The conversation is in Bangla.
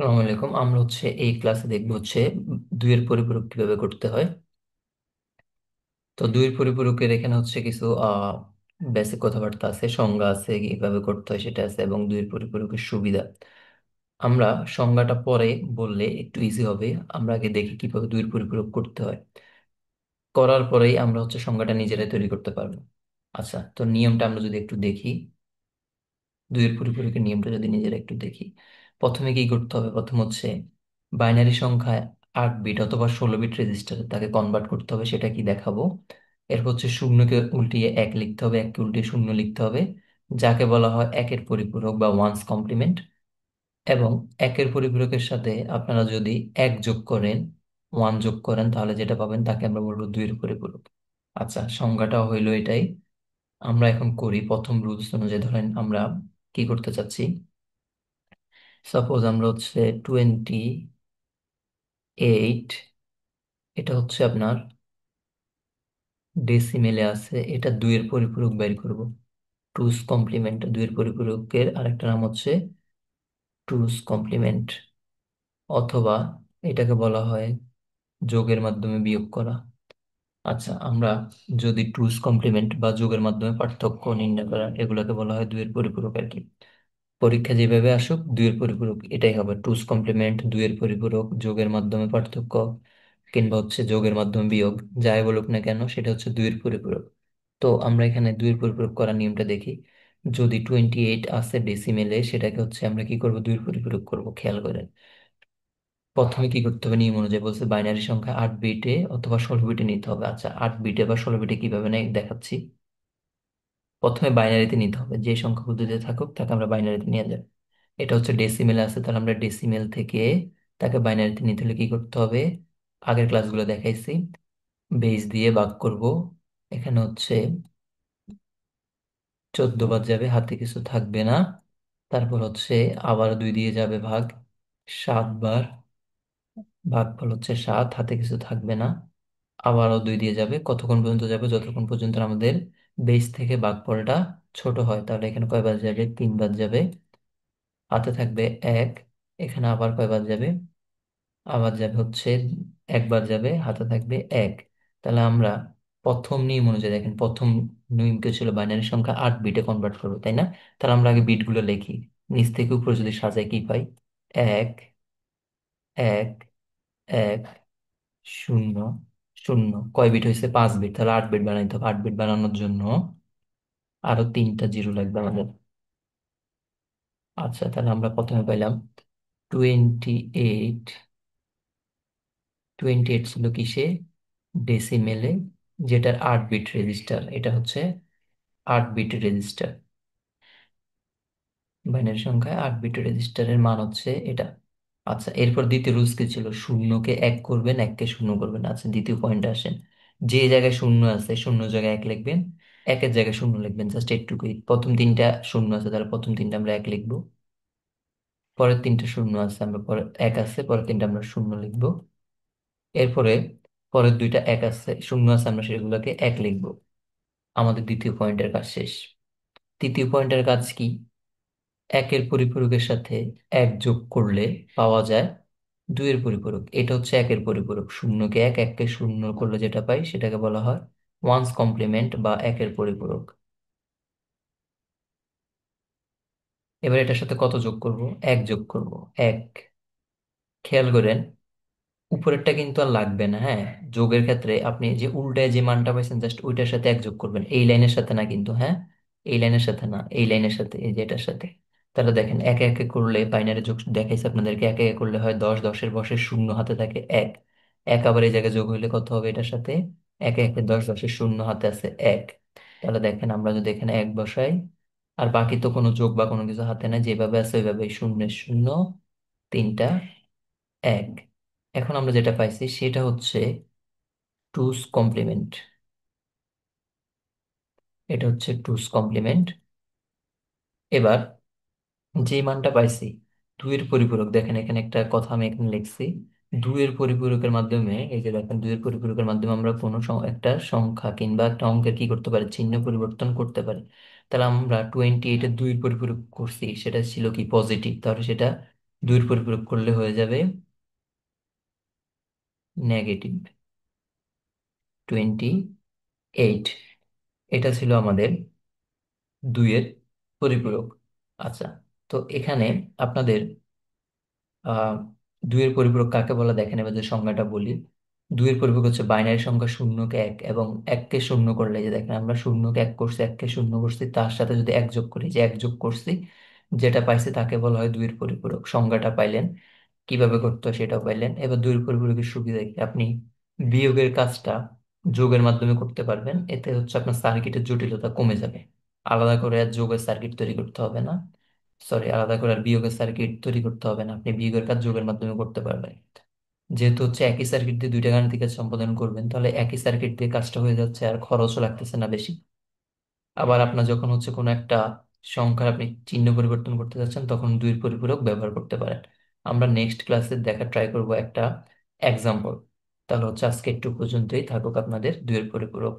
আসসালামু আলাইকুম। আমরা এই ক্লাসে দেখবো দুইয়ের পরিপূরক কিভাবে করতে হয়। তো দুইয়ের পরিপূরকের এখানে কিছু বেসিক কথাবার্তা আছে, সংজ্ঞা আছে, কিভাবে করতে হয় সেটা আছে, এবং দুইয়ের পরিপূরকের সুবিধা। আমরা সংজ্ঞাটা পরে বললে একটু ইজি হবে। আমরা আগে দেখি কিভাবে দুইয়ের পরিপূরক করতে হয়। করার পরেই আমরা সংজ্ঞাটা নিজেরাই তৈরি করতে পারবো। আচ্ছা, তো নিয়মটা আমরা যদি একটু দেখি, দুইয়ের পরিপূরকের নিয়মটা যদি নিজেরা একটু দেখি, প্রথমে কি করতে হবে? প্রথম বাইনারি সংখ্যায় 8 বিট অথবা 16 বিট রেজিস্টার তাকে কনভার্ট করতে হবে, সেটা কি দেখাবো। এরপর শূন্যকে উল্টিয়ে এক লিখতে হবে, এককে উল্টিয়ে শূন্য লিখতে হবে, যাকে বলা হয় একের পরিপূরক বা ওয়ান্স কমপ্লিমেন্ট। এবং একের পরিপূরকের সাথে আপনারা যদি এক যোগ করেন, ওয়ান যোগ করেন, তাহলে যেটা পাবেন তাকে আমরা বলবো দুইয়ের পরিপূরক। আচ্ছা, সংজ্ঞাটা হইলো এটাই। আমরা এখন করি প্রথম রুলস অনুযায়ী। ধরেন আমরা কি করতে চাচ্ছি, সাপোজ আমরা 28, এটা আপনার ডেসিমেলে আছে, এটা দুইয়ের পরিপূরক বের করব। টুস কমপ্লিমেন্ট, দুইয়ের পরিপূরকের আরেকটা নাম টুস কমপ্লিমেন্ট, অথবা এটাকে বলা হয় যোগের মাধ্যমে বিয়োগ করা। আচ্ছা, আমরা যদি টুস কমপ্লিমেন্ট বা যোগের মাধ্যমে পার্থক্য নির্ণয় করা, এগুলোকে বলা হয় দুইয়ের পরিপূরক আর কি। পরীক্ষা যেভাবে আসুক, দুইয়ের পরিপূরক এটাই হবে, টুস কমপ্লিমেন্ট, দুইয়ের পরিপূরক, যোগের মাধ্যমে পার্থক্য, কিংবা যোগের মাধ্যমে বিয়োগ, যাই বলুক না কেন সেটা দুইয়ের পরিপূরক। তো আমরা এখানে দুইয়ের পরিপূরক করার নিয়মটা দেখি। যদি 28 আছে ডেসিমেলে, সেটাকে আমরা কি করব, দুইয়ের পরিপূরক করব। খেয়াল করেন, প্রথমে কি করতে হবে, নিয়ম অনুযায়ী বলছে বাইনারি সংখ্যা 8 বিটে অথবা 16 বিটে নিতে হবে। আচ্ছা, 8 বিটে বা 16 বিটে কিভাবে নেয় দেখাচ্ছি। প্রথমে বাইনারিতে নিতে হবে, যে সংখ্যা পদ্ধতিতে থাকুক তাকে আমরা বাইনারিতে নিয়ে যাব। এটা ডেসিমেলে আছে, তাহলে আমরা ডেসিমেল থেকে তাকে বাইনারিতে নিতে হলে কি করতে হবে, আগের ক্লাসগুলো দেখাইছি, বেস দিয়ে ভাগ করব। এখানে 14 বার যাবে, হাতে কিছু থাকবে না। তারপর আবার 2 দিয়ে যাবে ভাগ, 7 বার। ভাগফল 7, হাতে কিছু থাকবে না। আবারও 2 দিয়ে যাবে, কতক্ষণ পর্যন্ত যাবে, যতক্ষণ পর্যন্ত আমাদের বেস থেকে ভাগফলটা ছোট হয়। তাহলে এখানে কয়বার যাবে, 3 বার যাবে, হাতে থাকবে 1। এখানে আবার কয়বার যাবে, আবার যাবে একবার যাবে, হাতে থাকবে 1। তাহলে আমরা প্রথম নিয়ম অনুযায়ী দেখেন, প্রথম নিয়মকে ছিল বাইনারি সংখ্যা 8 বিটে কনভার্ট করবো, তাই না? তাহলে আমরা আগে বিট গুলো লিখি, নিচ থেকে উপরে যদি সাজাই কি পাই, 1, 1, 1, 0, 0। কয় বিট হয়েছে, 5 বিট, তাহলে 8 বিট বানাইতে হবে। 8 বিট বানানোর জন্য আরো 3টা জিরো লাগবে আমাদের। আচ্ছা, তাহলে আমরা প্রথমে পাইলাম 28। 28 ছিল কিসে, ডেসিমেলে, যেটার 8 বিট রেজিস্টার। এটা 8 বিট রেজিস্টার, বাইনারি সংখ্যায় 8 বিট রেজিস্টারের মান এটা। আচ্ছা, এরপর দ্বিতীয় রুলস কি ছিল, শূন্যকে এক করবেন, এককে শূন্য করবেন। আচ্ছা, দ্বিতীয় পয়েন্টে আসেন। যে জায়গায় শূন্য আছে, শূন্য জায়গায় এক লিখবেন, একের জায়গায় শূন্য লিখবেন, জাস্ট এইটুকুই। প্রথম তিনটা শূন্য আছে, তাহলে প্রথম তিনটা আমরা এক লিখবো। পরের তিনটা শূন্য আছে, আমরা পরে এক আছে, পরের তিনটা আমরা শূন্য লিখবো। এরপরে পরের দুইটা এক আছে, শূন্য আছে, আমরা সেগুলোকে এক লিখবো। আমাদের দ্বিতীয় পয়েন্টের কাজ শেষ। তৃতীয় পয়েন্টের কাজ কি, একের পরিপূরকের সাথে এক যোগ করলে পাওয়া যায় দুইয়ের পরিপূরক। এটা একের পরিপূরক, শূন্যকে এক, এককে শূন্য করলে যেটা পাই সেটাকে বলা হয় ওয়ান্স কমপ্লিমেন্ট বা একের পরিপূরক। এবার এটার সাথে কত যোগ করব, এক যোগ করব, এক। খেয়াল করেন, উপরেরটা কিন্তু আর লাগবে না, হ্যাঁ। যোগের ক্ষেত্রে আপনি যে উল্টায় যে মানটা পাইছেন, জাস্ট ওইটার সাথে এক যোগ করবেন, এই লাইনের সাথে না কিন্তু, হ্যাঁ। এই লাইনের সাথে না, এই লাইনের সাথে, এই যেটার সাথে। তাহলে দেখেন, একে একে করলে বাইনারি যোগ দেখাইছে আপনাদেরকে, একে একে করলে হয় 10, 10-এর বসে শূন্য, হাতে থাকে এক। এক আবার এই জায়গায় যোগ হইলে কত হবে এটার সাথে, একে একে 10, 10-এর শূন্য, হাতে আছে এক। তাহলে দেখেন, আমরা যদি এখানে এক বসাই, আর বাকি তো কোনো যোগ বা কোনো কিছু হাতে নাই, যেভাবে আছে ওইভাবে, শূন্যের শূন্য, তিনটা এক। এখন আমরা যেটা পাইছি সেটা টুস কমপ্লিমেন্ট। এটা টুস কমপ্লিমেন্ট। এবার যে মানটা পাইছি, দুইয়ের পরিপূরক, দেখেন এখানে একটা কথা আমি এখানে লিখছি, দুইয়ের পরিপূরকের মাধ্যমে, এই যে দেখেন, দুইয়ের পরিপূরকের মাধ্যমে আমরা কোনো একটা সংখ্যা কিংবা একটা অঙ্কের কি করতে পারি, চিহ্ন পরিবর্তন করতে পারি। তাহলে আমরা 28-এর দুইয়ের পরিপূরক করছি, সেটা ছিল কি পজিটিভ, তাহলে সেটা দুইয়ের পরিপূরক করলে হয়ে যাবে -28। এটা ছিল আমাদের দুইয়ের পরিপূরক। আচ্ছা, তো এখানে আপনাদের আহ দুইয়ের পরিপূরক কাকে বলা দেখেন, এবার যে সংজ্ঞাটা বলি। দুইয়ের পরিপূরক হচ্ছে বাইনারি সংখ্যা শূন্যকে এক এবং এককে শূন্য করলে, যে দেখেন আমরা শূন্যকে এক করছি, এককে শূন্য করছি, তার সাথে যদি এক যোগ করি, যে এক যোগ করছি, যেটা পাইছি তাকে বলা হয় দুইয়ের পরিপূরক। সংজ্ঞাটা পাইলেন, কিভাবে করতে হয় সেটাও পাইলেন। এবার দুইয়ের পরিপূরকের সুবিধা কি, আপনি বিয়োগের কাজটা যোগের মাধ্যমে করতে পারবেন। এতে হচ্ছে আপনার সার্কিটের জটিলতা কমে যাবে। আলাদা করে আর যোগের সার্কিট তৈরি করতে হবে না, সরি, আলাদা করে আর বিয়োগের সার্কিট তৈরি করতে হবে না, আপনি বিয়োগের কাজ যোগের মাধ্যমে করতে পারবেন। যেহেতু হচ্ছে একই সার্কিট দিয়ে দুইটা গাণিতিক কাজ সম্পাদন করবেন, তাহলে একই সার্কিট দিয়ে কাজটা হয়ে যাচ্ছে, আর খরচও লাগতেছে না বেশি। আবার আপনার যখন হচ্ছে কোনো একটা সংখ্যার আপনি চিহ্ন পরিবর্তন করতে যাচ্ছেন, তখন দুইয়ের পরিপূরক ব্যবহার করতে পারেন। আমরা নেক্সট ক্লাসে দেখা ট্রাই করব একটা এক্সাম্পল। তাহলে হচ্ছে আজকে একটু পর্যন্তই থাকুক আপনাদের দুইয়ের পরিপূরক।